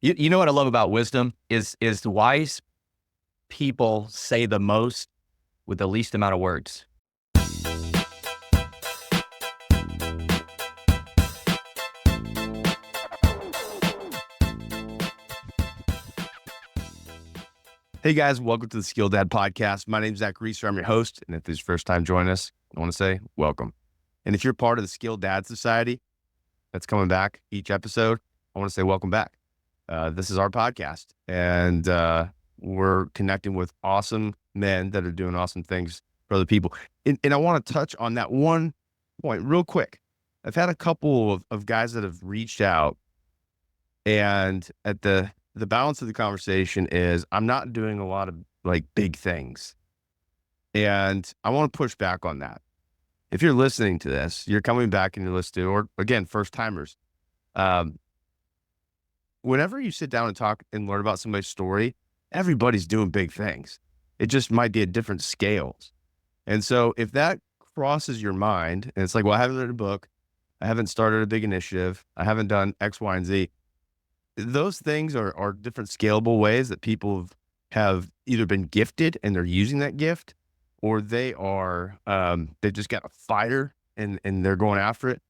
You know what I love about wisdom is the wise people say the most with the least amount of words. Hey guys, welcome to the Skill Dad podcast. My name is Zach Reeser. I'm your host. And if this is your first time joining us, I want to say welcome. And if you're part of the Skill Dad Society that's coming back each episode, I want to say welcome back. This is our podcast, and we're connecting with awesome men that are doing awesome things for other people. And I want to touch on that one point real quick. I've had a couple of guys that have reached out, and at the balance of the conversation is I'm not doing a lot of like big things. And I want to push back on that. If you're listening to this, you're coming back and you're listening, or again, first timers. Whenever you sit down and talk and learn about somebody's story, everybody's doing big things. It just might be at different scales. And so if that crosses your mind and it's like, well, I haven't read a book, I haven't started a big initiative, I haven't done X, Y, and Z. Those things are different scalable ways that people have either been gifted and they're using that gift, or they are, they've just got a fire and they're going after it.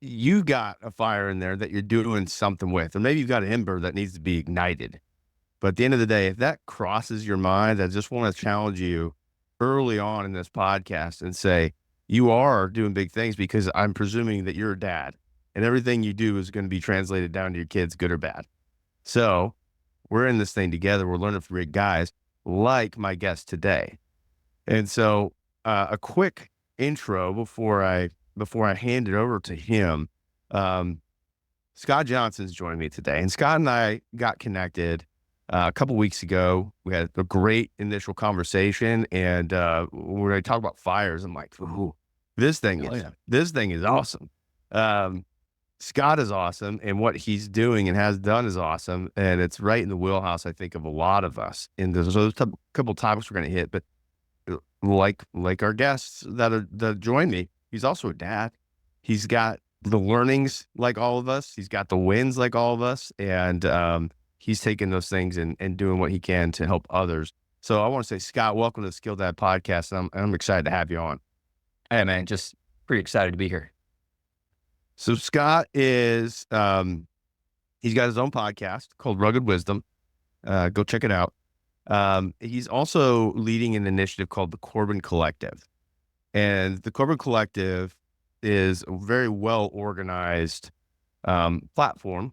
You got a fire in there that you're doing something with, or maybe you've got an ember that needs to be ignited. But at the end of the day, if that crosses your mind, I just want to challenge you early on in this podcast and say, you are doing big things, because I'm presuming that you're a dad and everything you do is going to be translated down to your kids, good or bad. So we're in this thing together. We're learning from great guys like my guest today. And so a quick intro before I hand it over to him. Scott Johnson's joining me today, and Scott and I got connected a couple weeks ago. We had a great initial conversation, and when I talk about fires, I'm like, ooh, this thing is awesome. Scott is awesome, and what he's doing and has done is awesome, and it's right in the wheelhouse, I think, of a lot of us. And there's those couple topics we're going to hit, but like our guests that join me, he's also a dad. He's got the learnings like all of us. He's got the wins like all of us, and he's taking those things and doing what he can to help others. So I want to say, Scott, welcome to the Skill Dad podcast, and I'm excited to have you on. Hey man, just pretty excited to be here. So Scott is, he's got his own podcast called Rugged Wisdom. Go check it out. He's also leading an initiative called the Corban Collective. And the Corban Collective is a very well organized platform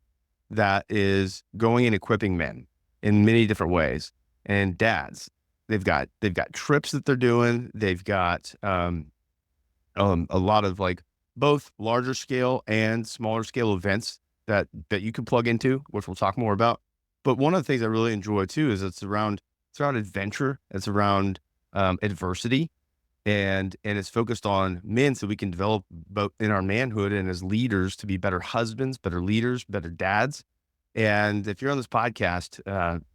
that is going and equipping men in many different ways, and dads. They've got trips that they're doing. They've got a lot of like both larger scale and smaller scale events that you can plug into, which we'll talk more about. But one of the things I really enjoy too is it's around adventure. It's around adversity, and it's focused on men, so we can develop both in our manhood and as leaders to be better husbands, better leaders, better dads. And if you're on this podcast,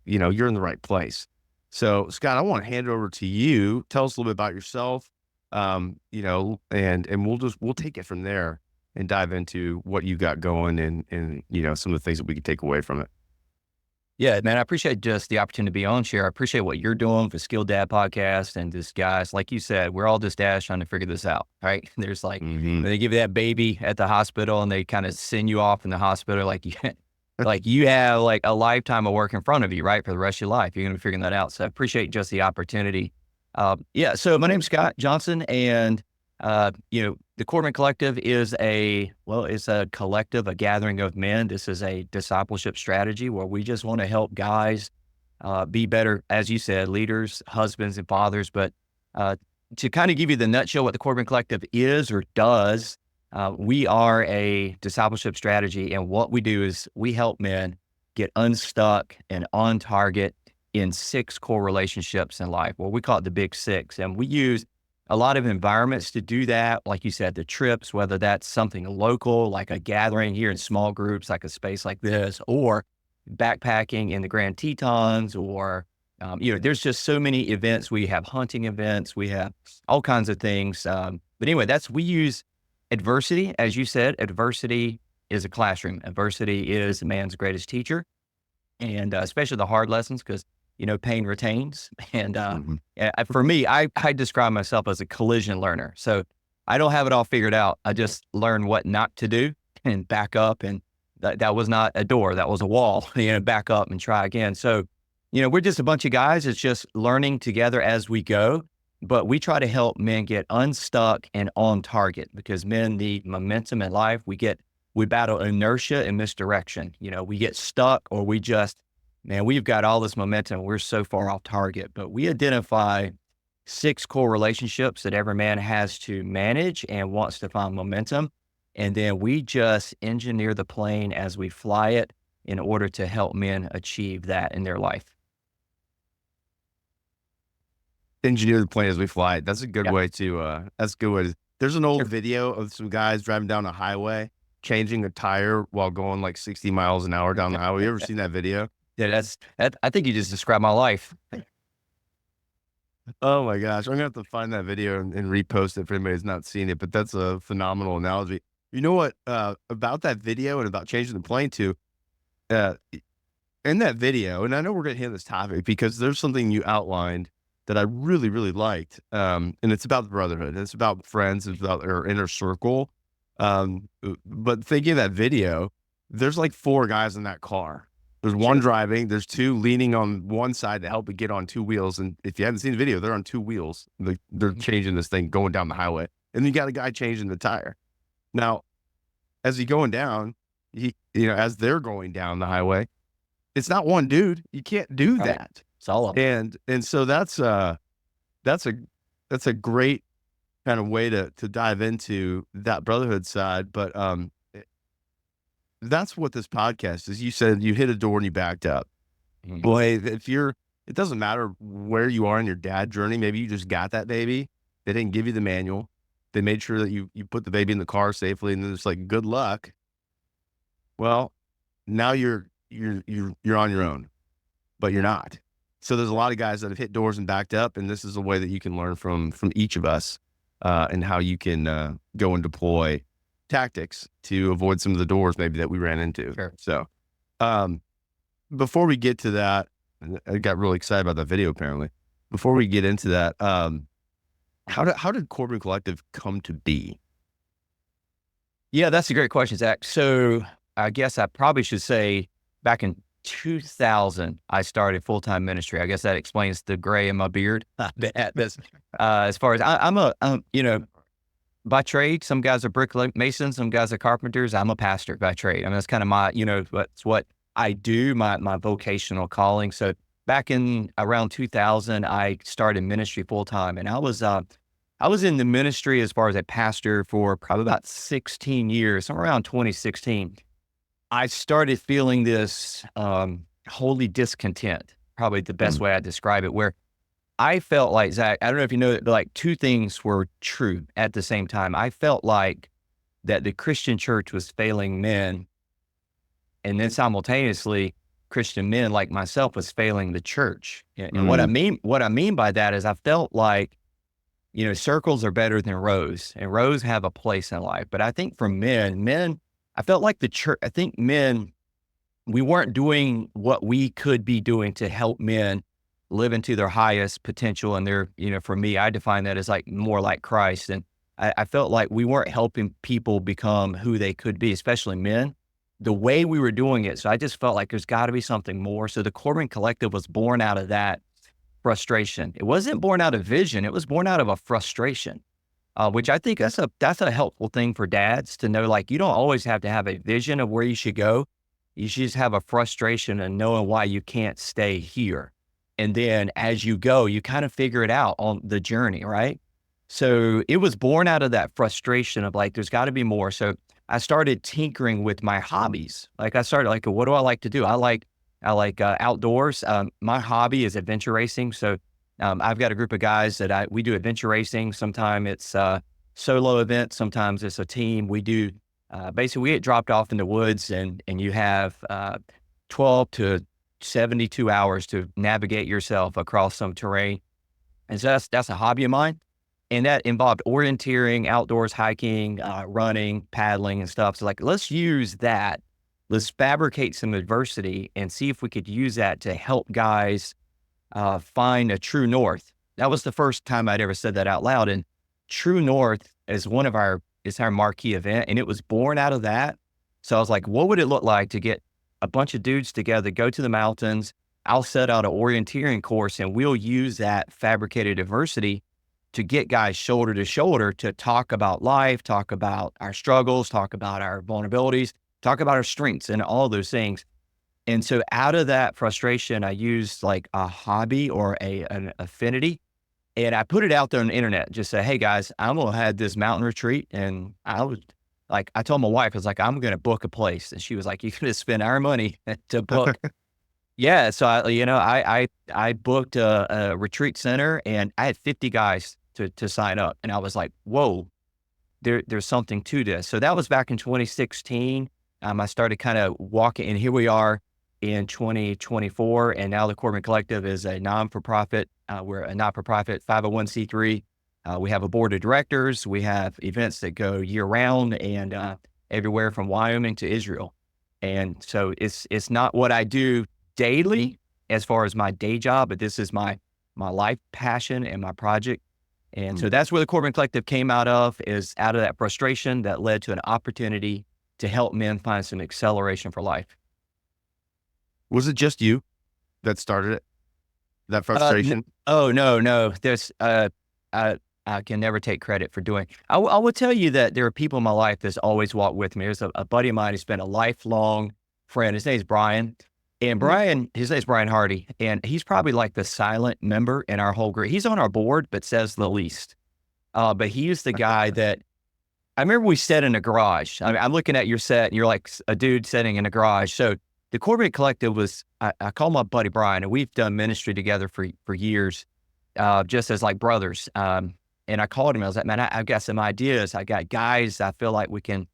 you're in the right place. So Scott, I want to hand it over to you. Tell us a little bit about yourself. And we'll take it from there and dive into what you got going and some of the things that we can take away from it. Yeah, man, I appreciate just the opportunity to be on, share. I appreciate what you're doing for Skill Dad podcast, and just guys, like you said, we're all just dads trying to figure this out, right? There's like, they give you that baby at the hospital and they kind of send you off in the hospital. Like you have like a lifetime of work in front of you, right? For the rest of your life, you're going to be figuring that out. So I appreciate just the opportunity. So my name's Scott Johnson, and the Corban Collective is it's a collective, a gathering of men. This is a discipleship strategy where we just want to help guys be better, as you said, leaders, husbands, and fathers. But to kind of give you the nutshell what the Corban Collective is or does, we are a discipleship strategy, and what we do is we help men get unstuck and on target in 6 core relationships in life. Well, we call it the big 6. And we use a lot of environments to do that. Like you said, the trips, whether that's something local, like a gathering here in small groups, like a space like this, or backpacking in the Grand Tetons, or, there's just so many events. We have hunting events, we have all kinds of things. But anyway, we use adversity, as you said, adversity is a classroom. Adversity is a man's greatest teacher, and especially the hard lessons, because pain retains. And for me, I describe myself as a collision learner. So I don't have it all figured out. I just learn what not to do and back up. And that was not a door, that was a wall. Back up and try again. So we're just a bunch of guys. It's just learning together as we go. But we try to help men get unstuck and on target, because men need momentum in life. We battle inertia and misdirection. We get stuck, or we've got all this momentum. We're so far off target. But we identify 6 core relationships that every man has to manage and wants to find momentum. And then we just engineer the plane as we fly it in order to help men achieve that in their life. Engineer the plane as we fly it. That's a good Yeah. way to, there's an old video of some guys driving down a highway, changing a tire while going like 60 miles an hour down the highway. You ever seen that video? Yeah, I think you just described my life. Oh my gosh. I'm gonna have to find that video and repost it for anybody who's not seen it, but that's a phenomenal analogy. You know what, about that video and about changing the plane too, uh, in that video, and I know we're gonna hit this topic because there's something you outlined that I really, really liked. And it's about the brotherhood. It's about friends, it's about our inner circle. But thinking of that video, there's like 4 guys in that car. There's one driving, there's 2 leaning on one side to help it get on 2 wheels. And if you haven't seen the video, they're on 2 wheels. They're changing this thing going down the highway. And then you got a guy changing the tire. Now, as he's going down, as they're going down the highway, it's not one dude. You can't do Right. that. It's all of them. And so that's a great kind of way to dive into that brotherhood side. But that's what this podcast is. You said you hit a door and you backed up. Mhm. Boy, it doesn't matter where you are in your dad journey. Maybe you just got that baby. They didn't give you the manual. They made sure that you put the baby in the car safely, and then it's like, good luck. Well, now you're on your own, but you're not. So there's a lot of guys that have hit doors and backed up, and this is a way that you can learn from each of us, and how you can go and deploy tactics to avoid some of the doors maybe that we ran into. Sure. So before we get to that, I got really excited about that video apparently. Before we get into that, how did Corban Collective come to be? Yeah, that's a great question, Zach. So I guess I probably should say back in 2000, I started full-time ministry. I guess that explains the gray in my beard. As far as I'm by trade, some guys are masons, some guys are carpenters. I'm a pastor by trade. I mean, that's kind of my, that's what I do, my vocational calling. So back in around 2000, I started ministry full-time, and I was in the ministry as far as a pastor for probably about 16 years, somewhere around 2016. I started feeling this holy discontent, probably the best way I describe it, where I felt like, Zach, I don't know if you know, but like 2 things were true at the same time. I felt like that the Christian church was failing men, and then simultaneously, Christian men like myself was failing the church. And what I mean by that is I felt like, circles are better than rows, and rows have a place in life. But I think for men, I felt like the church, I think men, we weren't doing what we could be doing to help men live into their highest potential. And for me, I define that as like more like Christ. And I felt like we weren't helping people become who they could be, especially men, the way we were doing it. So I just felt like there's got to be something more. So the Corban Collective was born out of that frustration. It wasn't born out of vision. It was born out of a frustration. Which I think that's a helpful thing for dads to know. Like, you don't always have to have a vision of where you should go. You should just have a frustration and knowing why you can't stay here. And then as you go, you kind of figure it out on the journey, right? So it was born out of that frustration of like, there's got to be more. So I started tinkering with my hobbies. Like I started like, what do I like to do? I like outdoors. My hobby is adventure racing. So I've got a group of guys that we do adventure racing. Sometimes it's a solo event. Sometimes it's a team. We do, basically we get dropped off in the woods and you have 12 to 72 hours to navigate yourself across some terrain. And so that's a hobby of mine. And that involved orienteering, outdoors, hiking, running, paddling and stuff. So like, let's use that. Let's fabricate some adversity and see if we could use that to help guys find a true north. That was the first time I'd ever said that out loud. And True North is is our marquee event. And it was born out of that. So I was like, what would it look like to get a bunch of dudes together, go to the mountains? I'll set out an orienteering course and we'll use that fabricated adversity to get guys shoulder to shoulder to talk about life, talk about our struggles, talk about our vulnerabilities, talk about our strengths and all those things. And so out of that frustration, I used like a hobby or an affinity, and I put it out there on the internet. Just say, hey guys, I'm going to have this mountain retreat. And I told my wife, I was like, I'm going to book a place. And she was like, you're going to spend our money to book. Yeah. So I booked a retreat center and I had 50 guys to sign up. And I was like, whoa, there's something to this. So that was back in 2016. I started kind of walking, and here we are in 2024. And now the Corban Collective is a non-for-profit. We're a not-for-profit 501c3. We have a board of directors. We have events that go year round and everywhere from Wyoming to Israel. And so it's not what I do daily as far as my day job, but this is my life passion and my project. And so that's where the Corban Collective came out of that frustration that led to an opportunity to help men find some acceleration for life. Was it just you that started it? That frustration? No. There's, I can never take credit for doing. I will tell you that there are people in my life that's always walked with me. There's a buddy of mine who's been a lifelong friend. His name's Brian. And his name's Brian Hardy, and he's probably like the silent member in our whole group. He's on our board, but says the least. But he's the guy that I remember we sat in a garage. I mean, I'm looking at your set and you're like a dude sitting in a garage. So the Corban Collective was, I call my buddy Brian, and we've done ministry together for years, just as like brothers. And I called him. I was like, man, I've got some ideas. I got guys. I feel like we can,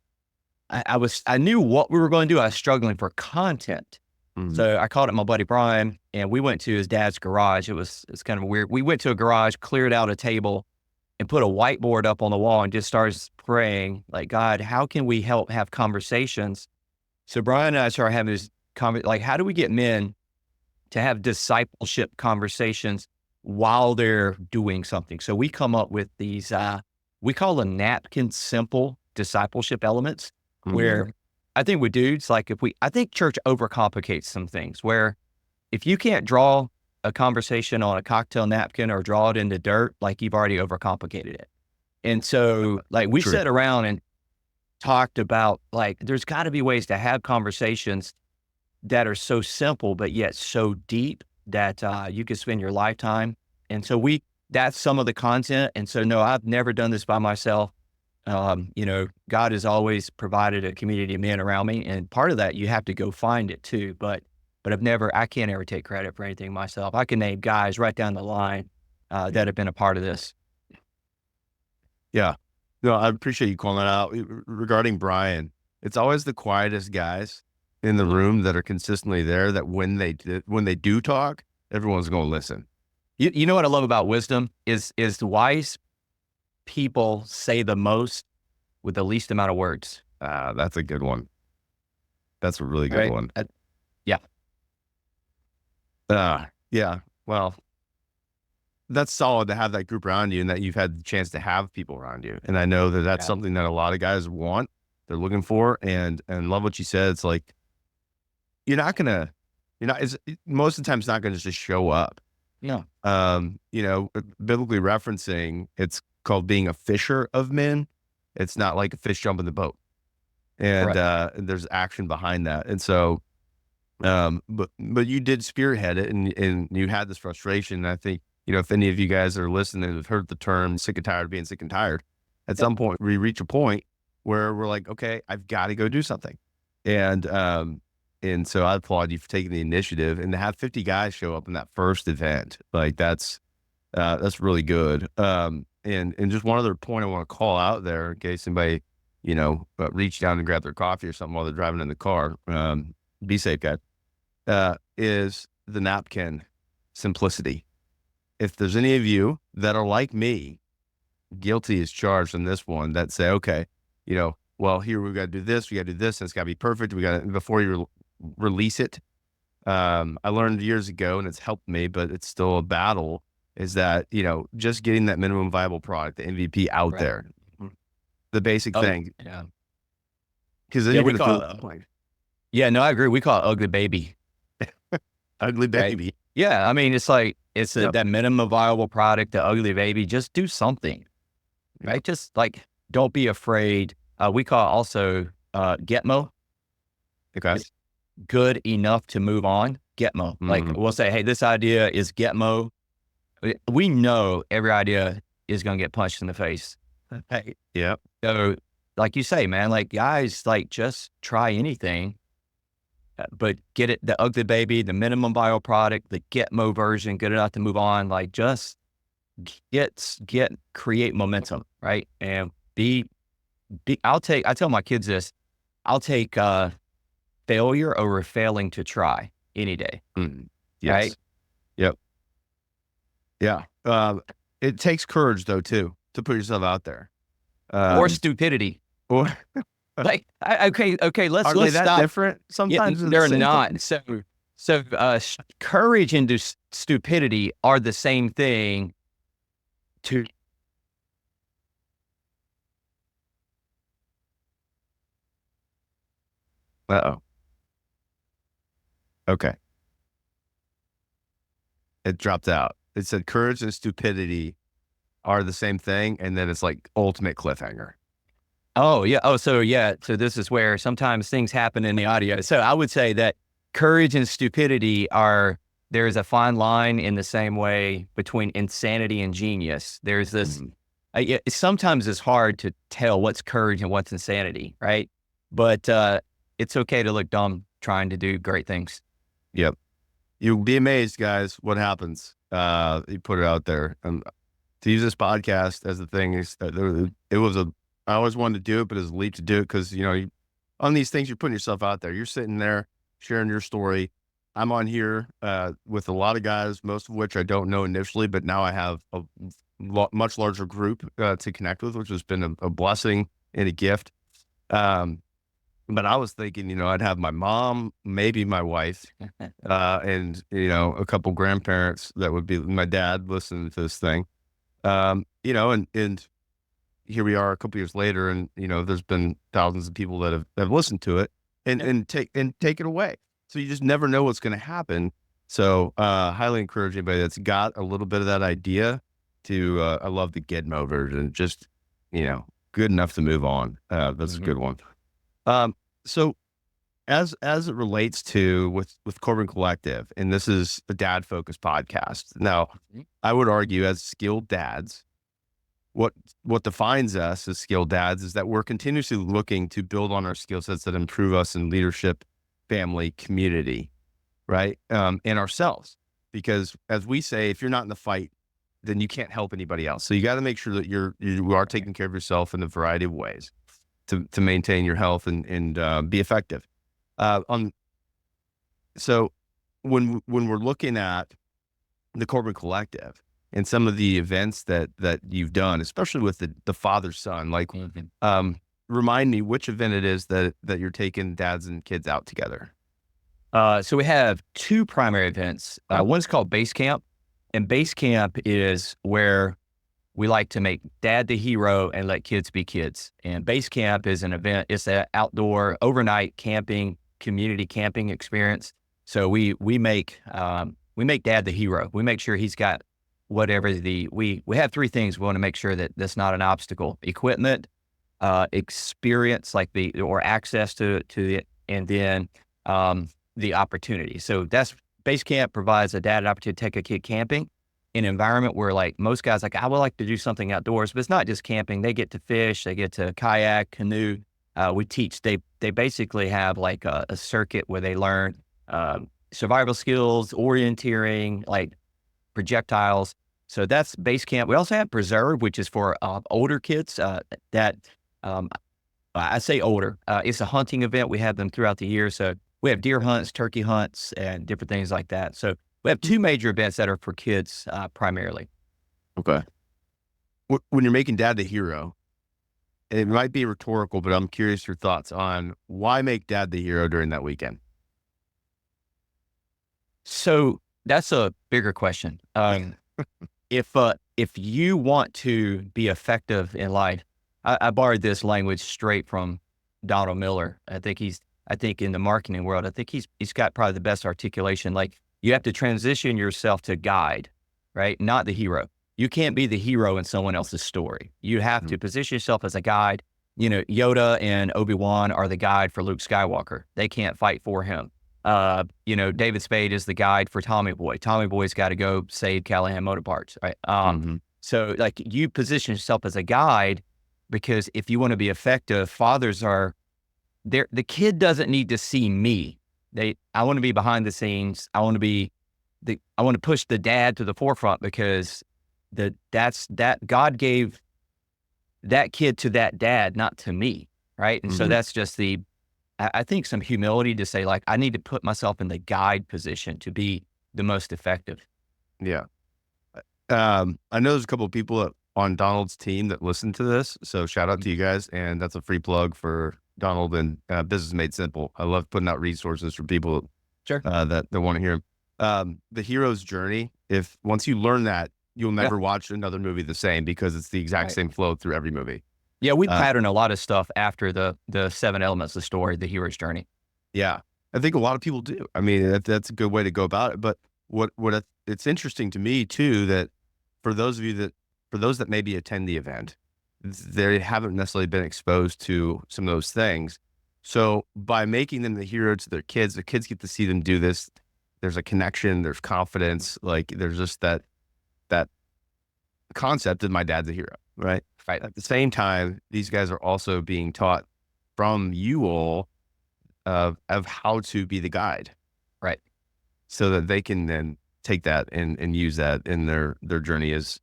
I knew what we were going to do. I was struggling for content. So I called up my buddy Brian, and we went to his dad's garage. It's kind of weird. We went to a garage, cleared out a table, and put a whiteboard up on the wall and just started praying, like, God, how can we help have conversations? So Brian and I started having this like, how do we get men to have discipleship conversations while they're doing something? So we come up with these, we call them napkin simple discipleship elements, where I think with dudes, like I think church overcomplicates some things, where if you can't draw a conversation on a cocktail napkin or draw it in the dirt, like you've already overcomplicated it. And so like we sat around and talked about like, there's gotta be ways to have conversations that are so simple, but yet so deep that you could spend your lifetime. And so that's some of the content. And so, no, I've never done this by myself. God has always provided a community of men around me. And part of that, you have to go find it too. But I can't ever take credit for anything myself. I can name guys right down the line that have been a part of this. Yeah. No, I appreciate you calling that out. Regarding Brian, it's always the quietest guys in the room that are consistently there, that when they do talk, everyone's going to listen. You know what I love about wisdom is the wise people say the most with the least amount of words. That's a good one. That's a really good one. Yeah. Yeah. Well, that's solid to have that group around you, and that you've had the chance to have people around you. And I know that that's something that a lot of guys want, they're looking for, and love what you said. It's like, most of the time it's not going to just show up. No. Biblically referencing, it's called being a fisher of men. It's not like a fish jump in the boat. And there's action behind that. And so, but you did spearhead it, and you had this frustration. And I think, if any of you guys are listening have heard the term sick and tired of being sick and tired, at some point we reach a point where we're like, okay, I've got to go do something. And so I applaud you for taking the initiative, and to have 50 guys show up in that first event, like that's really good. And just one other point I want to call out there, in case anybody, reach down and grab their coffee or something while they're driving in the car. Be safe, guys. Is the napkin simplicity. If there's any of you that are like me, guilty as charged in this one that say, okay, well, here we got to do this, and it's got to be perfect. We got to, before you release it. I learned years ago, and it's helped me, but it's still a battle, is that, just getting that minimum viable product, the MVP out there, the basic thing. Yeah. Because then Yeah, you're we going call to feel it, yeah, no, I agree. We call it ugly baby. ugly Right? baby. Yeah. I mean, it's like, it's Yep. that minimum viable product, the ugly baby. Just do something, right? Just like, don't be afraid. We call it also GETMO. Okay. It's good enough to move on. GETMO. Like, we'll say, hey, this idea is GETMO. We know every idea is going to get punched in the face. Hey. Yep. So like you say, man, like guys, like just try anything, but get it, the ugly baby, the minimum viable product, the GETMO version, good enough to move on. Like just create momentum, right? And I tell my kids this, I'll take failure over failing to try any day. Yes. Right? Yep. Yeah. It takes courage though, too, to put yourself out there. Or stupidity. Or like, okay, let's are they that stop. different? Sometimes They're not. So courage and stupidity are the same thing. Uh-oh. Okay. It dropped out. It said courage and stupidity are the same thing, and then it's like ultimate cliffhanger. Oh, yeah. Oh, so yeah. So this is where sometimes things happen in the audio. So I would say that courage and stupidity there's a fine line in the same way between insanity and genius. There's this, sometimes it's hard to tell what's courage and what's insanity, right? But it's okay to look dumb trying to do great things. Yep. You'll be amazed, guys, what happens. You put it out there. And to use this podcast as the thing is, I always wanted to do it, but it was a leap to do it because, on these things, you're putting yourself out there. You're sitting there sharing your story. I'm on here with a lot of guys, most of which I don't know initially, but now I have a much larger group to connect with, which has been a blessing and a gift. But I was thinking, I'd have my mom, maybe my wife, and, a couple grandparents that would be my dad listening to this thing. And here we are a couple years later, and there's been thousands of people that have listened to it and take it away. So you just never know what's going to happen. So highly encourage anybody that's got a little bit of that idea to I love the GETMO version, just good enough to move on. That's a good one. So as it relates to with Corban Collective, and this is a dad focused podcast. Now, I would argue as skilled dads, what defines us as skilled dads is that we're continuously looking to build on our skill sets that improve us in leadership, family, community, right? And ourselves, because as we say, if you're not in the fight, then you can't help anybody else. So you got to make sure that you are taking care of yourself in a variety of ways to maintain your health and be effective. So when we're looking at the Corban Collective and some of the events that you've done, especially with the father-son, like, remind me which event it is that you're taking dads and kids out together. So we have two primary events. One's called Base Camp, and Base Camp is where we like to make dad the hero and let kids be kids. And Base Camp is an event. It's an outdoor overnight camping, community camping experience. So we make dad the hero. We make sure he's got whatever we have three things we want to make sure that that's not an obstacle: equipment, experience, or access to it, and then the opportunity. So that's Base Camp provides a dad an opportunity to take a kid camping in an environment where, like, most guys, like, I would like to do something outdoors, but it's not just camping. They get to fish, they get to kayak, canoe. We teach, they basically have like a circuit where they learn survival skills, orienteering, like projectiles. So that's Base Camp. We also have Preserve, which is for older kids I say older. It's a hunting event. We have them throughout the year. So we have deer hunts, turkey hunts, and different things like that. So we have two major events that are for kids primarily. Okay. when you're making dad the hero, it might be rhetorical, but I'm curious your thoughts on why make dad the hero during that weekend. So that's a bigger question. If you want to be effective in life, I borrowed this language straight from Donald Miller. I think in the marketing world, I think he's got probably the best articulation. Like, you have to transition yourself to guide, right? Not the hero. You can't be the hero in someone else's story. You have to position yourself as a guide. You know, Yoda and Obi-Wan are the guide for Luke Skywalker. They can't fight for him. You know, David Spade is the guide for Tommy Boy. Tommy Boy's got to go save Callahan Motor Parts, right? So like, you position yourself as a guide, because if you want to be effective, fathers are there. The kid doesn't need to see me. I want to be behind the scenes. I want to push the dad to the forefront, because God gave that kid to that dad, not to me. Right. And so that's just I think some humility to say, like, I need to put myself in the guide position to be the most effective. Yeah. I know there's a couple of people on Donald's team that listen to this. So shout out to you guys. And that's a free plug for Donald and Business Made Simple. I love putting out resources for people that want to hear them. The hero's journey, if once you learn that, you'll never watch another movie the same, because it's the exact same flow through every movie. Yeah, we pattern a lot of stuff after the 7 elements of the story, the hero's journey. Yeah, I think a lot of people do. I mean, that's a good way to go about it. But it's interesting to me too, that for those that maybe attend the event, they haven't necessarily been exposed to some of those things. So by making them the hero to their kids, the kids get to see them do this. There's a connection, there's confidence, like there's just that concept of my dad's a hero, right? Right. At the same time, these guys are also being taught from you all of how to be the guide. Right. So that they can then take that and use that in their journey as,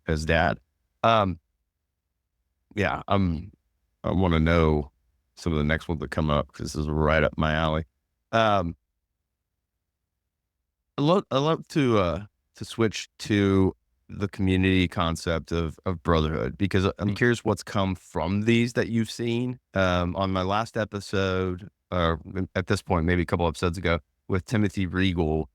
as dad. Yeah, I want to know some of the next ones that come up, because this is right up my alley. I love to switch to the community concept of brotherhood, because I'm curious what's come from these that you've seen. On my last episode, or at this point, maybe a couple episodes ago, with Timothy Regal,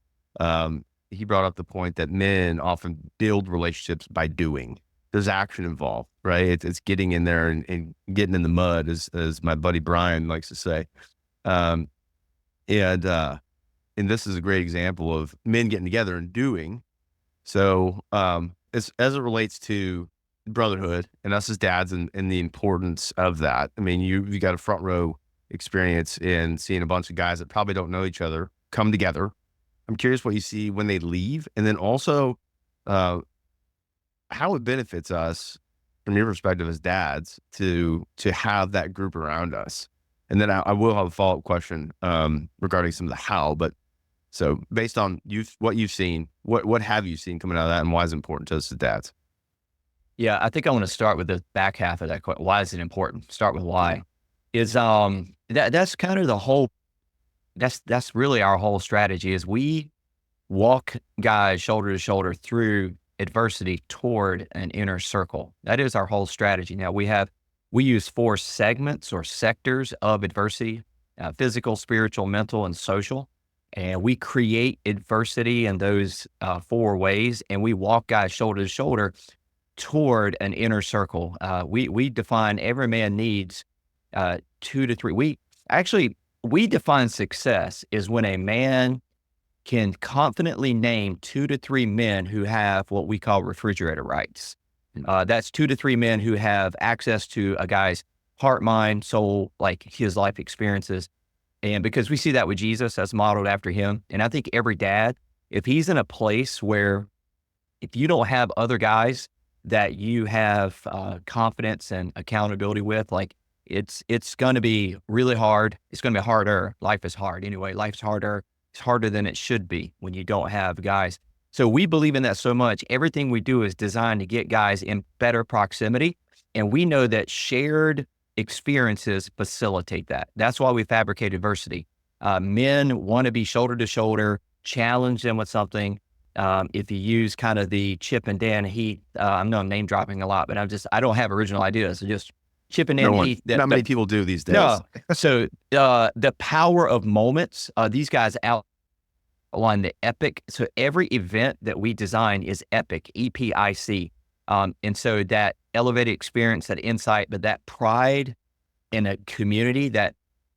he brought up the point that men often build relationships by doing. There's action involved, right? It's getting in there and getting in the mud, as my buddy Brian likes to say. And this is a great example of men getting together and doing. So, as it relates to brotherhood and us as dads and the importance of that, I mean, you got a front row experience in seeing a bunch of guys that probably don't know each other come together. I'm curious what you see when they leave, and then also, how it benefits us from your perspective as dads to have that group around us. And then I will have a follow-up question, regarding some of the how, but so based on what you've seen, what have you seen coming out of that, and why is it important to us as dads? Yeah, I think I want to start with the back half of that question. Why is it important? Start with why. Is that's kind of the whole. That's really our whole strategy. Is we walk guys shoulder to shoulder through adversity toward an inner circle. That is our whole strategy. Now we use 4 segments or sectors of adversity: physical, spiritual, mental, and social. And we create adversity in those 4 ways, and we walk guys shoulder to shoulder toward an inner circle. We define every man needs 2 to 3. We define success is when a man can confidently name 2 to 3 men who have what we call refrigerator rights. That's 2 to 3 men who have access to a guy's heart, mind, soul, like his life experiences. And because we see that with Jesus, that's modeled after him. And I think every dad, if he's in a place where, if you don't have other guys that you have confidence and accountability with, like it's going to be really hard. It's going to be harder. Life is hard anyway. Life's harder. It's harder than it should be when you don't have guys. So we believe in that so much. Everything we do is designed to get guys in better proximity. And we know that shared experiences facilitate that. That's why we fabricate adversity. Men want to be shoulder to shoulder, challenge them with something. if you use kind of the Chip and Dan Heath, I know I'm name dropping a lot, but I don't have original ideas. So just Chip and Dan Heath. Not many people do these days. No. So the power of moments, these guys outline the epic. So every event that we design is epic, EPIC. And so that elevated experience, that insight, but that pride in a community,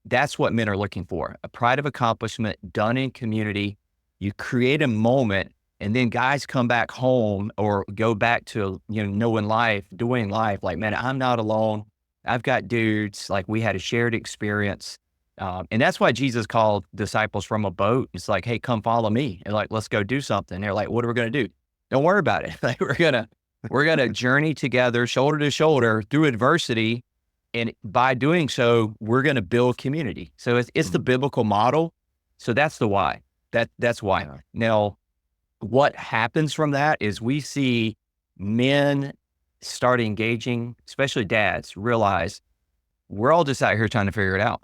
that's what men are looking for. A pride of accomplishment done in community. You create a moment, and then guys come back home or go back to, knowing life, doing life. Like, man, I'm not alone. I've got dudes. Like, we had a shared experience. And that's why Jesus called disciples from a boat. It's like, hey, come follow me. And like, let's go do something. They're like, what are we going to do? Don't worry about it. Like, we're going to journey together, shoulder to shoulder through adversity. And by doing so, we're going to build community. So it's the biblical model. So that's the why. That's why. Yeah. Now, what happens from that is we see men start engaging, especially dads, realize we're all just out here trying to figure it out.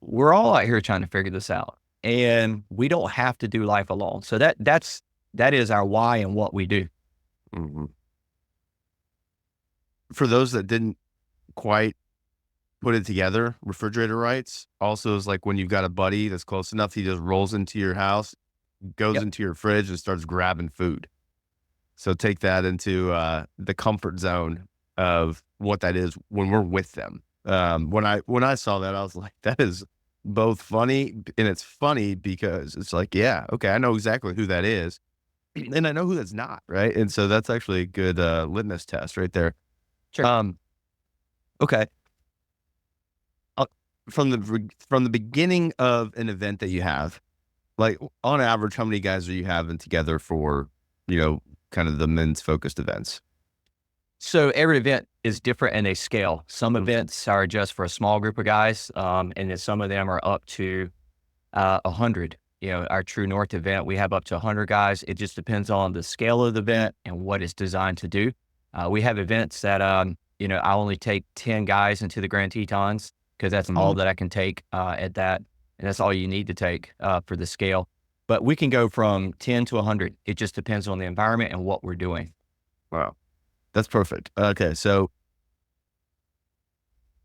We're all out here trying to figure this out, and we don't have to do life alone. So that is our why and what we do. Mm-hmm. For those that didn't quite put it together, refrigerator rights also is like when you've got a buddy that's close enough, he just rolls into your house, goes into your fridge and starts grabbing food. So take that into the comfort zone of what that is when we're with them. When I saw that, I was like, that is both funny, and it's funny because it's like, yeah, okay, I know exactly who that is, and I know who that's not, right? And so that's actually a good litmus test right there. Sure. Okay. From the beginning of an event that you have, like on average, how many guys are you having together for, kind of the men's focused events? So every event is different in a scale. Some events are just for a small group of guys, and then some of them are up to 100. Our True North event, we have up to 100 guys. It just depends on the scale of the event and what it's designed to do. We have events that, I only take 10 guys into the Grand Tetons because that's all that I can take at that. And that's all you need to take for the scale. But we can go from 10 to 100. It just depends on the environment and what we're doing. Wow. That's perfect. Okay. So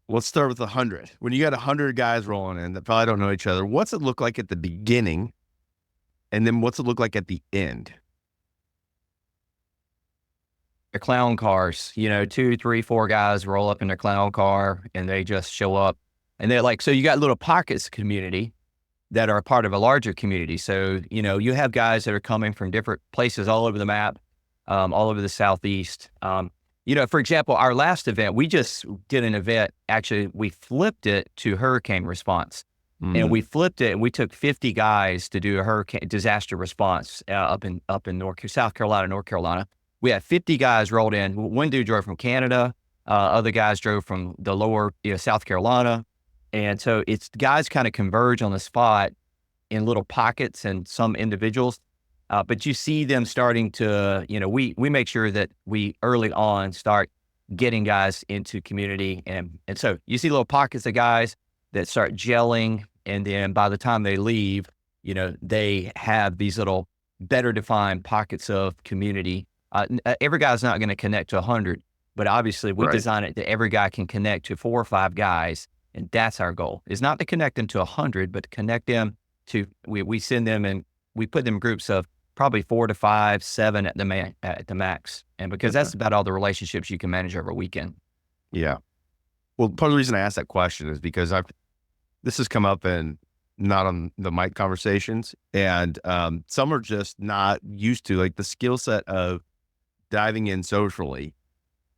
let's start with 100. When you got 100 guys rolling in that probably don't know each other, what's it look like at the beginning? And then what's it look like at the end? The clown cars, 2, 3, 4 guys roll up in their clown car and they just show up. And they're like, so you got little pockets of community that are a part of a larger community. So, you have guys that are coming from different places all over the map, all over the Southeast. For example, our last event, we just did an event. Actually, we flipped it to hurricane response. And we flipped it and we took 50 guys to do a hurricane disaster response up in South Carolina, North Carolina. We had 50 guys rolled in. One dude drove from Canada. Other guys drove from the lower, South Carolina. And so it's guys kind of converge on the spot in little pockets and some individuals. But you see them starting to, we make sure that we early on start getting guys into community. And so you see little pockets of guys that start gelling. And then by the time they leave, they have these little better defined pockets of community. Every guy's not going to connect to 100, but obviously we design it that every guy can connect to 4 or 5 guys. And that's our goal. It's not to connect them to 100, but to connect them to, we send them and we put them in groups of probably 4 to 5, 7 at the max. And because that's about all the relationships you can manage over a weekend. Yeah. Well, part of the reason I asked that question is because this has come up in not on the mic conversations, and some are just not used to, like, the skill set of diving in socially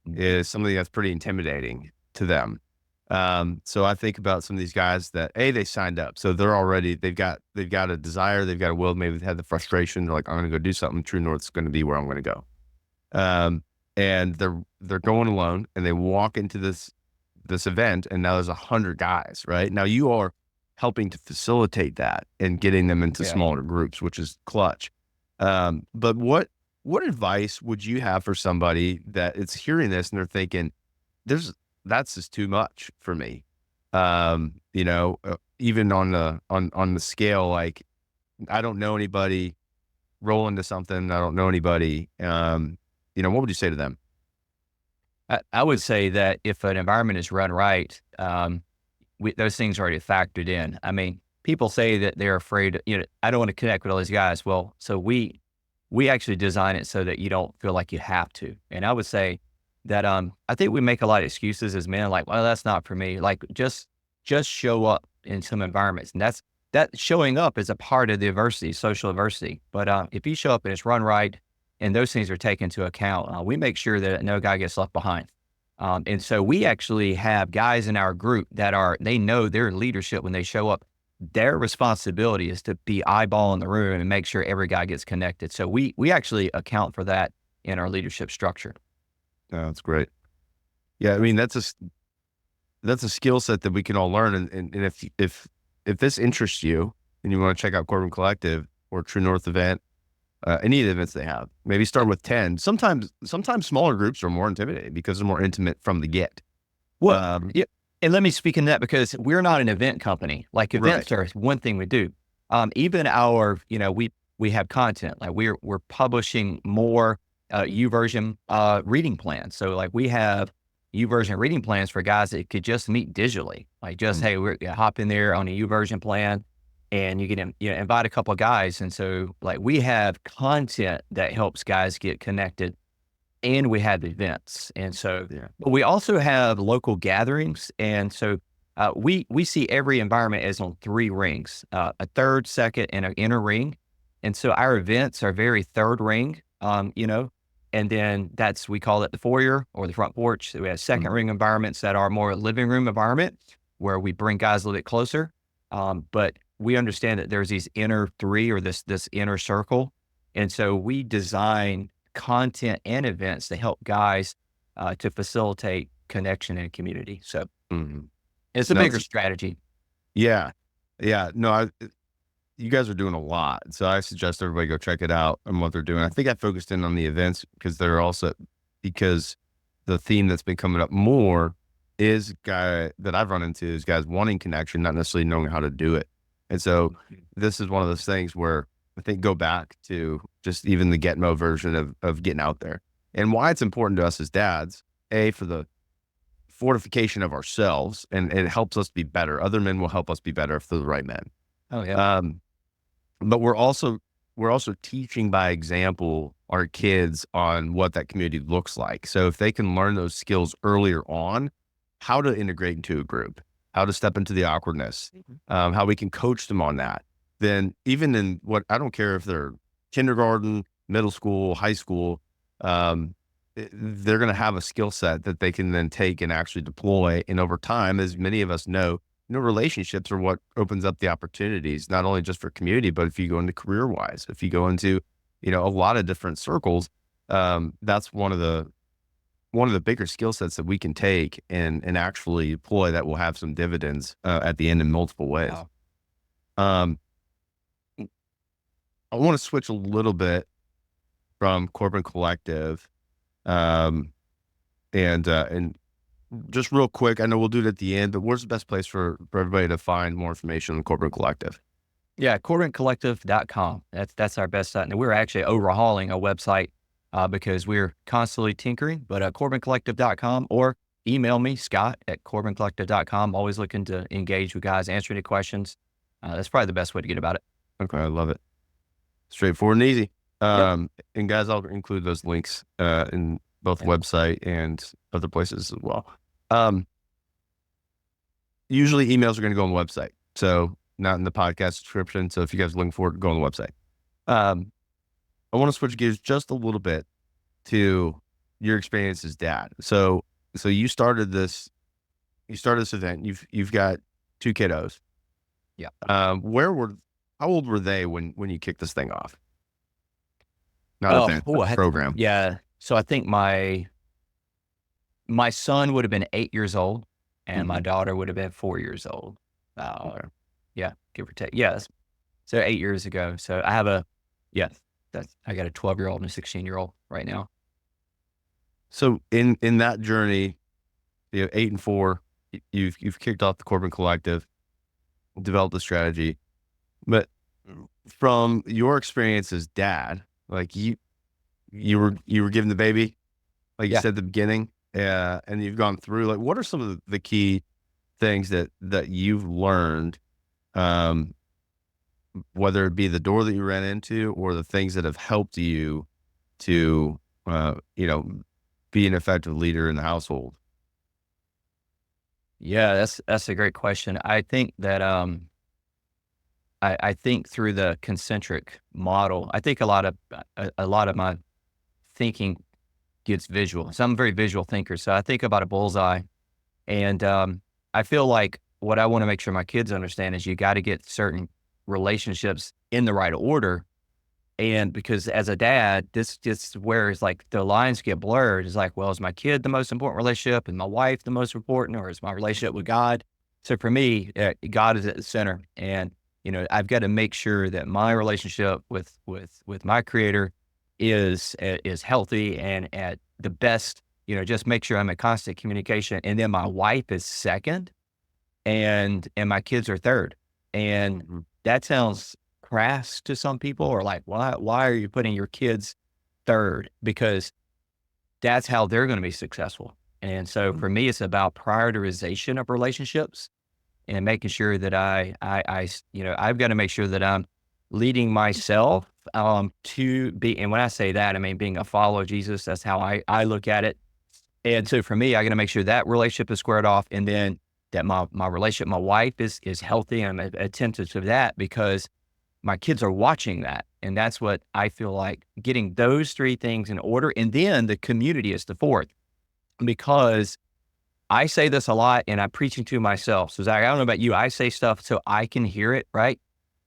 is something that's pretty intimidating to them. So I think about some of these guys that they signed up, so they're already, they've got a desire, they've got a will, maybe they've had the frustration. They're like, I'm going to go do something. True North's going to be where I'm going to go. And they're going alone, and they walk into this event, and now there's 100 guys, right? Now you are helping to facilitate that and getting them into smaller groups, which is clutch. But what advice would you have for somebody that is hearing this and they're thinking, that's just too much for me? Even on the scale, like, I don't know anybody. roll into something, I don't know anybody, what would you say to them? I would say that if an environment is run right, those things are already factored in. I mean, people say that they're afraid, I don't want to connect with all these guys. Well, so we actually design it so that you don't feel like you have to. And I would say that, I think we make a lot of excuses as men, like, well, that's not for me. Like just show up in some environments. And that showing up is a part of the adversity, social adversity. But, if you show up and it's run right and those things are taken into account, we make sure that no guy gets left behind. And so we actually have guys in our group they know their leadership when they show up. Their responsibility is to be eyeballing the room and make sure every guy gets connected. So we actually account for that in our leadership structure. Oh, that's great. Yeah. I mean, that's a skill set that we can all learn. And if this interests you and you want to check out Corban Collective or True North event, any of the events they have, maybe start with 10. Sometimes smaller groups are more intimidating because they're more intimate from the get. Well, yeah. And let me speak in that because we're not an event company. Like events Right. are one thing we do. Even our, we have content, like we're publishing more, YouVersion, reading plans. So like we have YouVersion reading plans for guys that could just meet digitally. Like just, Mm. hey, we're hop in there on a YouVersion plan and you can, invite a couple of guys. And so like we have content that helps guys get connected and we have events. And so, Yeah. but we also have local gatherings. And so, we see every environment as on three rings, a third, second, and an inner ring. And so our events are very third ring, and then we call it the foyer or the front porch. So we have second Mhm. ring environments that are more living room environment where we bring guys a little bit closer. But we understand that there's these inner three or this inner circle. And so we design content and events to help guys, to facilitate connection and community. So Mhm. it's a No, bigger it's strategy. yeah. Yeah. No, you guys are doing a lot. So I suggest everybody go check it out and what they're doing. I think I focused in on the events because the theme that's been coming up more is guy that I've run into is guys wanting connection, not necessarily knowing how to do it. And so this is one of those things where I think go back to just even the GETMO version of getting out there and why it's important to us as dads, for the fortification of ourselves and it helps us be better. Other men will help us be better if they're the right men. Oh yeah. Um, but we're also teaching by example our kids on what that community looks like. So if they can learn those skills earlier on, how to integrate into a group, how to step into the awkwardness, how we can coach them on that, then even in what I don't care if they're kindergarten, middle school, high school, they're going to have a skill set that they can then take and actually deploy. And over time, as many of us know, relationships are what opens up the opportunities, not only just for community, but if you go into career wise, if you go into, a lot of different circles, that's one of the bigger skill sets that we can take and actually deploy that will have some dividends at the end in multiple ways. Wow. Um, I want to switch a little bit from Corban Collective, um, and just real quick. I know we'll do it at the end, but where's the best place for everybody to find more information on Corban Collective? Yeah. CorbanCollective.com. That's our best site. And we're actually overhauling a website, because we're constantly tinkering, but, CorbanCollective.com or email me, Scott@CorbanCollective.com. Always looking to engage with guys, answer any questions. That's probably the best way to get about it. Okay, I love it. Straightforward and easy. Yep. And guys, I'll include those links in both Yep. website and other places as well. Um, Usually emails are going to go on the website, so not in the podcast description. So if you guys are looking for it, go on the website. Um, I want to switch gears just a little bit to your experience as dad. So you started this event. You've got two kiddos. Yeah. How old were they when you kicked this thing off? Not Oh, event, oh, but program. yeah. So I think my son would have been 8 years old and my Mhm. daughter would have been 4 years old. Uh, Okay. yeah, give or take. Yes. So 8 years ago. So I have yeah, I got a 12-year-old and a 16-year-old right now. So in that journey, 8 and 4, you've kicked off the Corbin Collective, developed the strategy, but from your experience as dad, like you were given the baby, like you Yeah. said at the beginning, and you've gone through, like, what are some of the key things that you've learned, um, whether it be the door that you ran into or the things that have helped you to, you know, be an effective leader in the household? Yeah, that's a great question. I think that I think through the concentric model, I think a lot of my thinking gets visual. So I'm a very visual thinker. So I think about a bullseye, and I feel like what I want to make sure my kids understand is you got to get certain relationships in the right order. And because as a dad, this just where it's like the lines get blurred. It's like, well, is my kid the most important relationship? And my wife the most important, or is my relationship with God? So for me, God is at the center, and I've got to make sure that my relationship with my Creator is healthy and at the best. Just make sure I'm in constant communication, and then my wife is second, and my kids are third. And that sounds crass to some people, or like, why are you putting your kids third? Because that's how they're going to be successful. And so for me, it's about prioritization of relationships and making sure that I've got to make sure that I'm leading myself to be. And when I say that, I mean being a follower of Jesus. That's how I look at it. And so for me, I got to make sure that relationship is squared off, and then that my relationship, my wife is healthy, and I'm attentive to that because my kids are watching that. And that's what I feel like, getting those three things in order. And then the community is the fourth, because I say this a lot and I'm preaching to myself. So Zach, I don't know about you. I say stuff so I can hear it, right?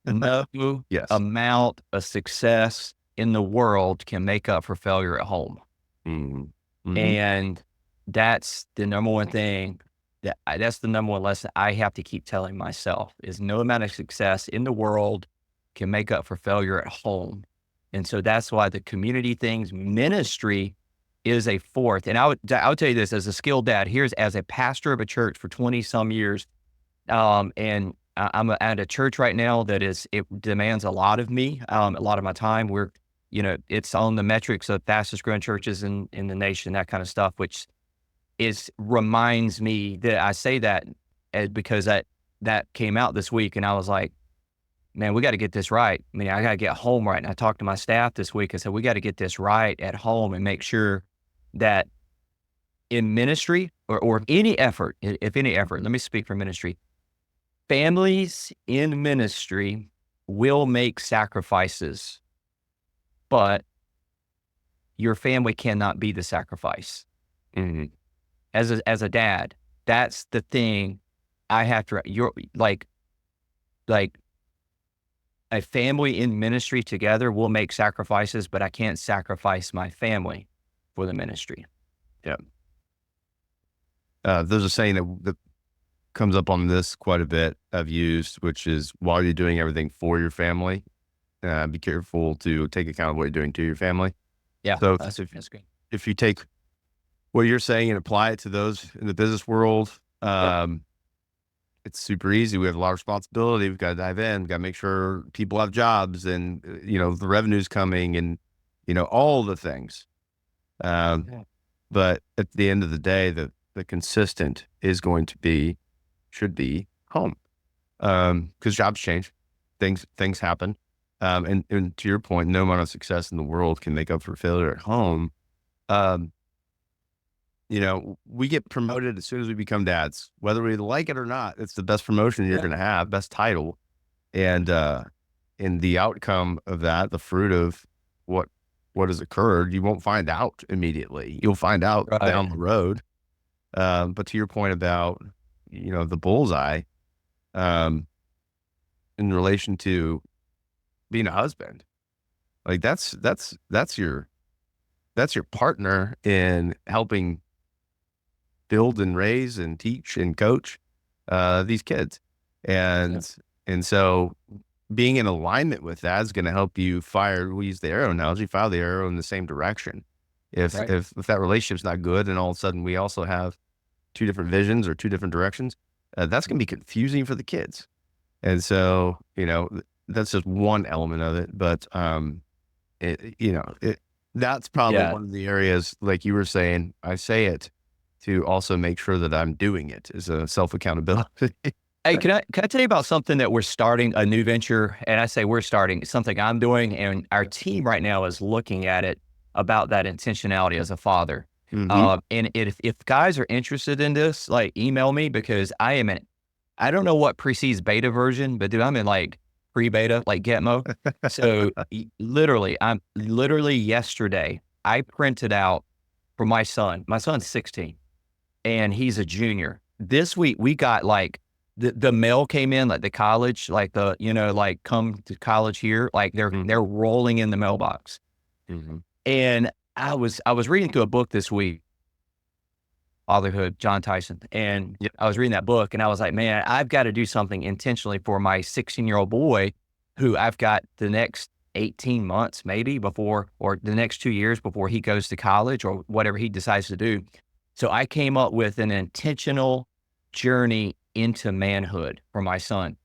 No Yes. amount of success in the world can make up for failure at home. Mm-hmm. Mm-hmm. And that's the number one thing that's the number one lesson I have to keep telling myself is no amount of success in the world can make up for failure at home. And so that's why the community things, ministry is a fourth. And I would tell you this as a skilled dad, here's as a pastor of a church for 20 some years. And I'm at a church right now it demands a lot of me, a lot of my time. It's on the metrics of fastest growing churches in the nation, that kind of stuff, which reminds me that I say that because that came out this week, and I was like, man, we got to get this right. I mean, I got to get home right. And I talked to my staff this week. I said, we got to get this right at home and make sure that in ministry or any effort, if any effort, let me speak for ministry, families in ministry will make sacrifices, but your family cannot be the sacrifice. Mm-hmm. As a dad, that's the thing I have to, like a family in ministry together will make sacrifices, but I can't sacrifice my family for the ministry. Yeah. There's a saying that comes up on this quite a bit I've used, which is, while you're doing everything for your family, be careful to take account of what you're doing to your family. Yeah, So that's great. if you take what you're saying and apply it to those in the business world, it's super easy. We have a lot of responsibility. We've got to dive in. We've got to make sure people have jobs and, the revenue's coming and, all the things. But at the end of the day, the consistent is should be home. Cause jobs change, things happen. And to your point, no amount of success in the world can make up for failure at home. We get promoted as soon as we become dads, whether we like it or not. It's the best promotion you're going to have, best title. And the outcome of that, the fruit of what has occurred, you won't find out immediately. You'll find out down the road. But to your point about, the bullseye, in relation to being a husband, like that's your partner in helping build and raise and teach and coach these kids. And so being in alignment with that is going to help you we use the arrow analogy, fire the arrow in the same direction. If that relationship's not good and all of a sudden we also have two different visions or two different directions, that's going to be confusing for the kids. And so, that's just one element of it. But, that's probably Yeah. one of the areas, like you were saying, I say it to also make sure that I'm doing it as a self accountability. Hey, can I tell you about something that we're starting, a new venture? And I say we're starting, it's something I'm doing, and our team right now is looking at it about that intentionality as a father. Hmm. And if guys are interested in this, like email me because I don't know what precedes beta version, but dude, I'm in like pre-beta, like GETMO. So I'm literally yesterday, I printed out for my son. My son's 16 and he's a junior. This week we got like the mail came in, like the college, like like come to college here, like they're rolling in the mailbox. Hmm. And I was reading through a book this week, Fatherhood, John Tyson, and Yep. I was reading that book, and I was like, man, I've got to do something intentionally for my 16-year-old boy, who I've got the next 18 months maybe before, or the next 2 years before he goes to college or whatever he decides to do. So I came up with an intentional journey into manhood for my son.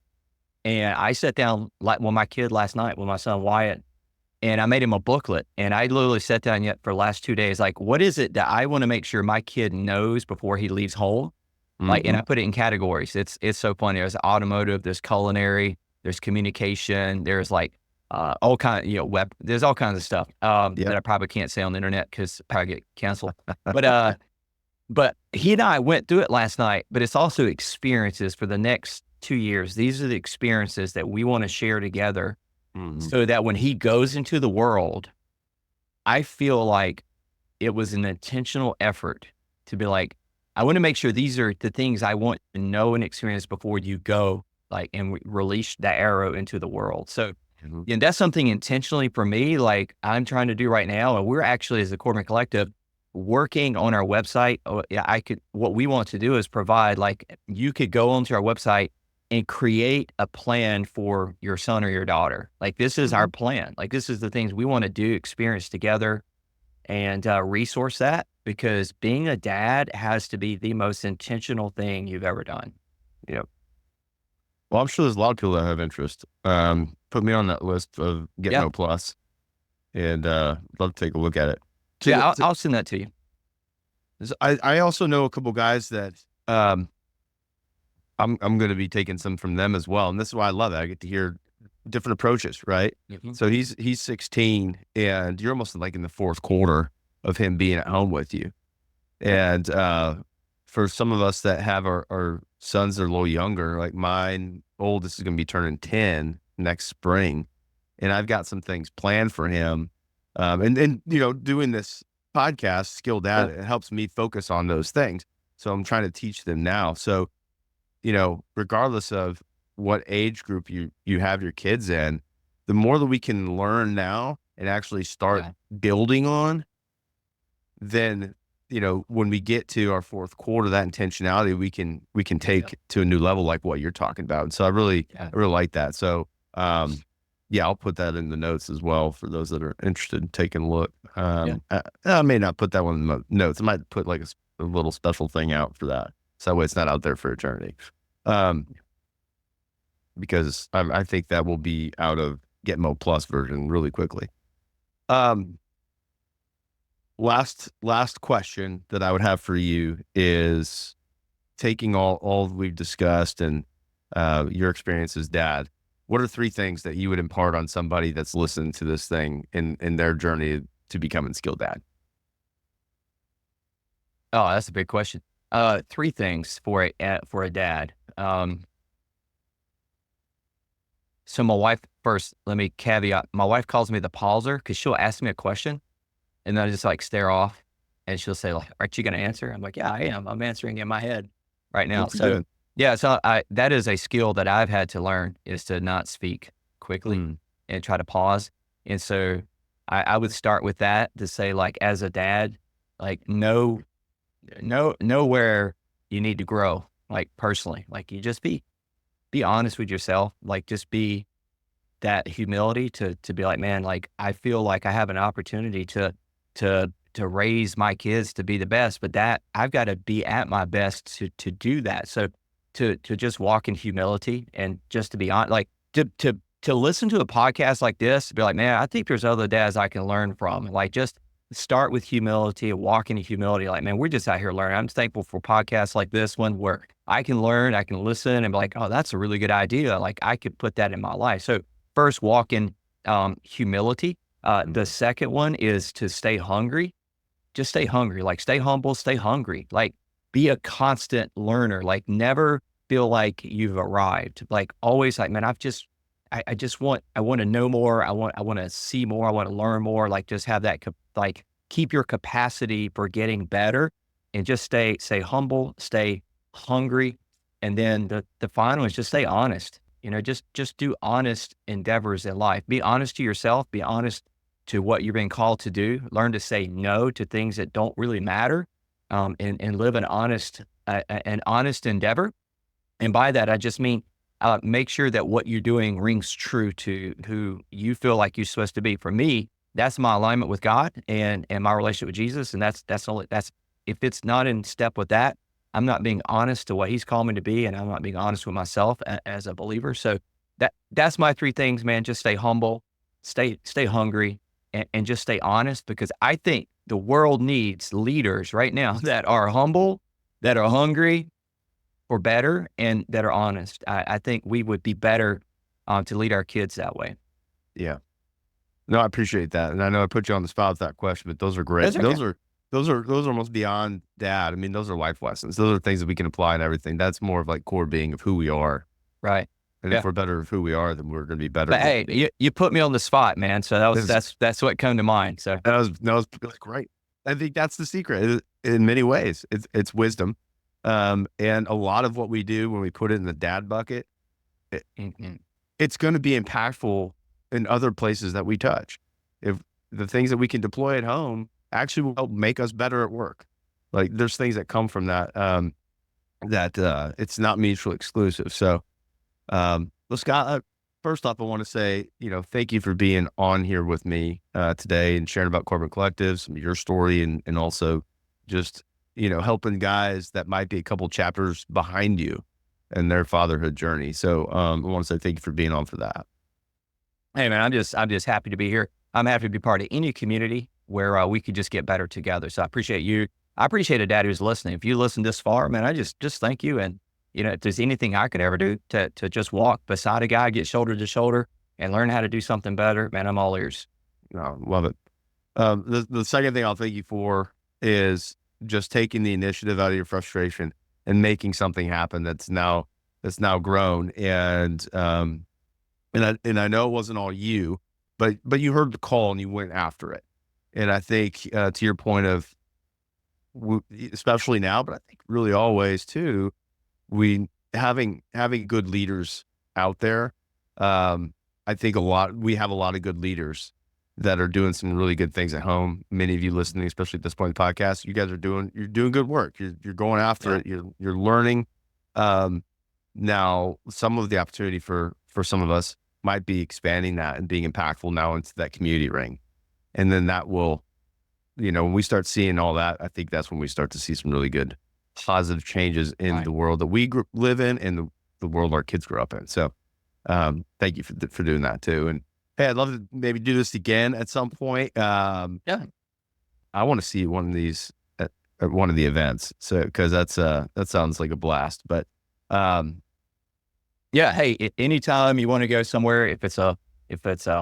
And I sat down like with my kid last night with my son Wyatt, and I made him a booklet. And I literally sat down yet for the last 2 days, like, what is it that I want to make sure my kid knows before he leaves home? Like, and Hmm. I put it in categories. It's so funny. There's automotive, there's culinary, there's communication, there's like all kind, there's all kinds of stuff that Yep. I probably can't say on the internet because probably get canceled. But he and I went through it last night, but it's also experiences for the next 2 years. These are the experiences that we want to share together Hmm. so that when he goes into the world, I feel like it was an intentional effort to be like, I want to make sure these are the things I want to know and experience before you go, like, and release that arrow into the world. So, Hmm. yeah, that's something intentionally for me, like I'm trying to do right now. And we're actually, as a Corban Collective, working on our website. Yeah, what we want to do is provide, like, you could go onto our website and create a plan for your son or your daughter. Like, this is our Hmm. plan. Like, this is the things we want to do, experience together, and resource that, because being a dad has to be the most intentional thing you've ever done. Yep. Well, I'm sure there's a lot of people that have interest. Put me on that list of Yeah. GetMo Plus, and love to take a look at it. Yeah. I'll send that to you. I also know a couple guys that um, I'm going to be taking some from them as well, and this is why I love it. I get to hear different approaches, right? Mhm. So he's 16, and you're almost like in the fourth quarter of him being at home with you. And for some of us that have our sons that are a little younger, like mine oldest is going to be turning 10 next spring, and I've got some things planned for him. And doing this podcast, Skill Dad, it helps me focus on those things. So I'm trying to teach them now. So regardless of what age group you have your kids in, the more that we can learn now and actually start Yeah. building on, then when we get to our fourth quarter, that intentionality we can Yeah. take to a new level, like what you're talking about. And so I really Yeah. I really like that. So yeah, I'll put that in the notes as well for those that are interested in taking a look. Yeah. I may not put that one in the notes. I might put like a little special thing out for that, so that way it's not out there for eternity. Um, because I think that will be out of GetMo Plus version really quickly. Um, last question that I would have for you is, taking all we've discussed and your experience as dad, what are three things that you would impart on somebody that's listening to this thing in their journey to becoming skilled dad? Oh, that's a big question. Three things for a dad. So my wife, first, let me caveat. My wife calls me the pauser because she'll ask me a question and then I just like stare off, and she'll say, like, aren't you going to answer? I'm like, yeah, I am. I'm answering in my head right now. What's he So doing? yeah, so that is a skill that I've had to learn, is to not speak quickly Mm, and try to pause. And so I would start with that to say, like, as a dad, like, know where you need to grow, like personally, like you just be honest with yourself, like just be that humility to be like, man, like I feel like I have an opportunity to raise my kids to be the best, but that I've got to be at my best to do that. So to just walk in humility and just to be on, like to to listen to a podcast like this, be like, man, I think there's other dads I can learn from. Like, just start with humility and walk into humility. Like, man, we're just out here learning. I'm thankful for podcasts like this one where I can learn, I can listen and be like, oh, that's a really good idea. Like, I could put that in my life. So first, walk in humility. The second one is to stay hungry. Just stay hungry. Like, stay humble, stay hungry. Like, be a constant learner. Like, never feel like you've arrived. Like, always like, man, I want to know more. I want to see more. I want to learn more. Like, just have that, like, keep your capacity for getting better, and just stay humble, stay hungry. And then the final is just stay honest. Just do honest endeavors in life. Be honest to yourself. Be honest to what you're being called to do. Learn to say no to things that don't really matter, and live an honest endeavor. And by that, I just mean, make sure that what you're doing rings true to who you feel like you're supposed to be. For me, that's my alignment with God and my relationship with Jesus. And that's if it's not in step with that, I'm not being honest to what he's called me to be. And I'm not being honest with myself as a believer. So that's my three things, man. Just stay humble, stay hungry, and just stay honest, because I think the world needs leaders right now that are humble, that are hungry for better, and that are honest. I think we would be better to lead our kids that way. Yeah. No, I appreciate that. And I know I put you on the spot with that question, but those are great. That's okay. Those are almost beyond dad. I mean, those are life lessons. Those are things that we can apply in everything. That's more of like core being of who we are. Right. And Yeah. if we're better of who we are, then we're going to be better. But hey, you put me on the spot, man. So that's what came to mind. So that was great. I think that's the secret in many ways. It's wisdom. And a lot of what we do when we put it in the dad bucket, it's going to be impactful in other places that we touch. If the things that we can deploy at home actually will help make us better at work. Like, there's things that come from that, it's not mutually exclusive. So, well, Scott, first off, I want to say, thank you for being on here with me, today and sharing about Corban Collective, some of your story, and also just, helping guys that might be a couple chapters behind you and their fatherhood journey. So, I want to say thank you for being on for that. Hey, man, I'm just happy to be here. I'm happy to be part of any community where we could just get better together. So I appreciate you. I appreciate a dad who's listening. If you listen this far, man, I just thank you. And, if there's anything I could ever do to just walk beside a guy, get shoulder to shoulder, and learn how to do something better, man, I'm all ears. No, love it. The second thing I'll thank you for is just taking the initiative out of your frustration and making something happen that's now grown. And I know it wasn't all you, but you heard the call and you went after it. And I think, to your point of, especially now, but I think really always too, we having good leaders out there. I think we have a lot of good leaders that are doing some really good things at home. Many of you listening, especially at this point in the podcast, you guys you're doing good work. You're going after it. You're learning. Now some of the opportunity for some of us might be expanding that and being impactful now into that community ring. And then that will, when we start seeing all that, I think that's when we start to see some really good positive changes in the world that we live in and the world our kids grow up in. So, thank you for doing that too. And hey, I'd love to maybe do this again at some point. I want to see one of these at one of the events. So, cause that sounds like a blast, but, yeah. Hey, anytime you want to go somewhere, if it's a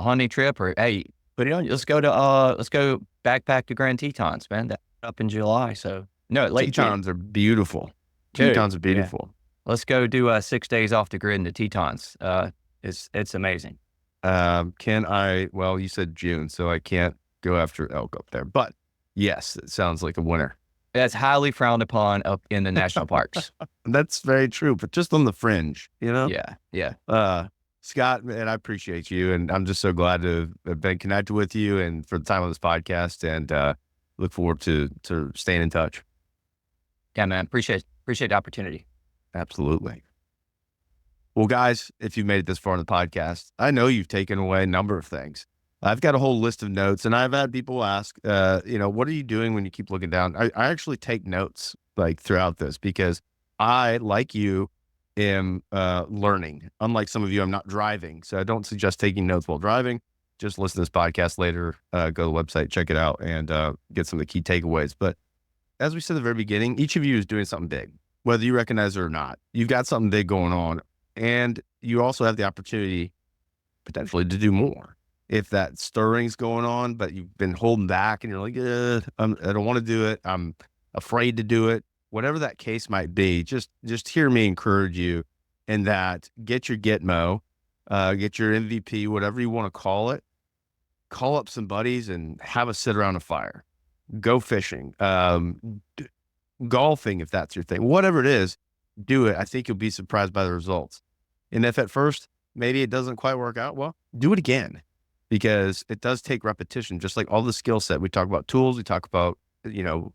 hunting trip, or hey, put it on, let's go backpack to Grand Tetons, man. That's up in July. So no, late Tetons are beautiful. Tetons are beautiful. Yeah. Let's go do 6 days off the grid in the Tetons. It's amazing. Well, you said June, so I can't go after elk up there, but yes, it sounds like a winner. That's highly frowned upon up in the national parks. That's very true, but just on the fringe, Yeah. Scott, man, I appreciate you, and I'm just so glad to have been connected with you and for the time of this podcast, and look forward to staying in touch. Yeah, man. Appreciate the opportunity. Absolutely. Well, guys, if you've made it this far in the podcast, I know you've taken away a number of things. I've got a whole list of notes, and I've had people ask, what are you doing when you keep looking down? I actually take notes like throughout this, because I, like you, am learning. Unlike some of you, I'm not driving. So I don't suggest taking notes while driving. Just listen to this podcast later, go to the website, check it out, and get some of the key takeaways. But as we said at the very beginning, each of you is doing something big, whether you recognize it or not. You've got something big going on, and you also have the opportunity potentially to do more. If that stirring's going on, but you've been holding back and you're like, I don't want to do it. I'm afraid to do it. Whatever that case might be, just hear me encourage you in that. Get your GETMO, get your MVP, whatever you want to call it. Call up some buddies and have a sit around a fire. Go fishing, golfing, if that's your thing. Whatever it is, do it. I think you'll be surprised by the results. And if at first maybe it doesn't quite work out, well, do it again, because it does take repetition. Just like all the skill set, we talk about tools, we talk about,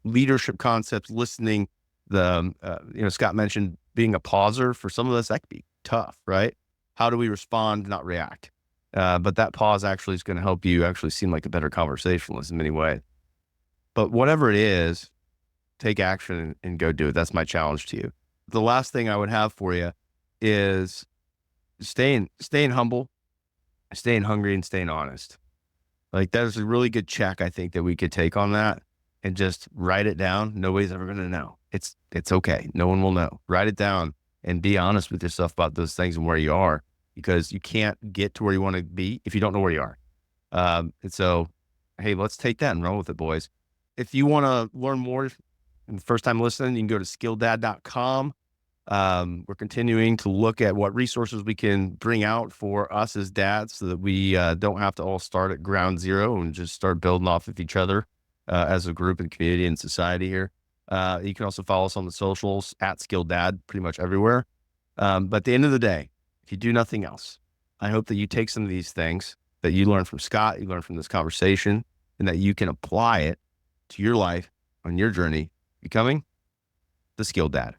leadership concepts, listening. Scott mentioned being a pauser. For some of us, that could be tough, right? How do we respond, not react? But that pause actually is going to help you actually seem like a better conversationalist in many ways. But whatever it is, take action and go do it. That's my challenge to you. The last thing I would have for you is staying humble, staying hungry, and staying honest. Like, that is a really good check, I think, that we could take on that and just write it down. Nobody's ever going to know. It's okay. No one will know. Write it down and be honest with yourself about those things and where you are, because you can't get to where you want to be if you don't know where you are. And so, hey, let's take that and run with it, boys. If you want to learn more and the first time listening, you can go to skilldad.com. We're continuing to look at what resources we can bring out for us as dads so that we don't have to all start at ground zero and just start building off of each other as a group and community and society here. You can also follow us on the socials at SkilledDad, pretty much everywhere. But at the end of the day, if you do nothing else, I hope that you take some of these things that you learned from Scott, you learned from this conversation, and that you can apply it to your life on your journey becoming the Skilled Dad.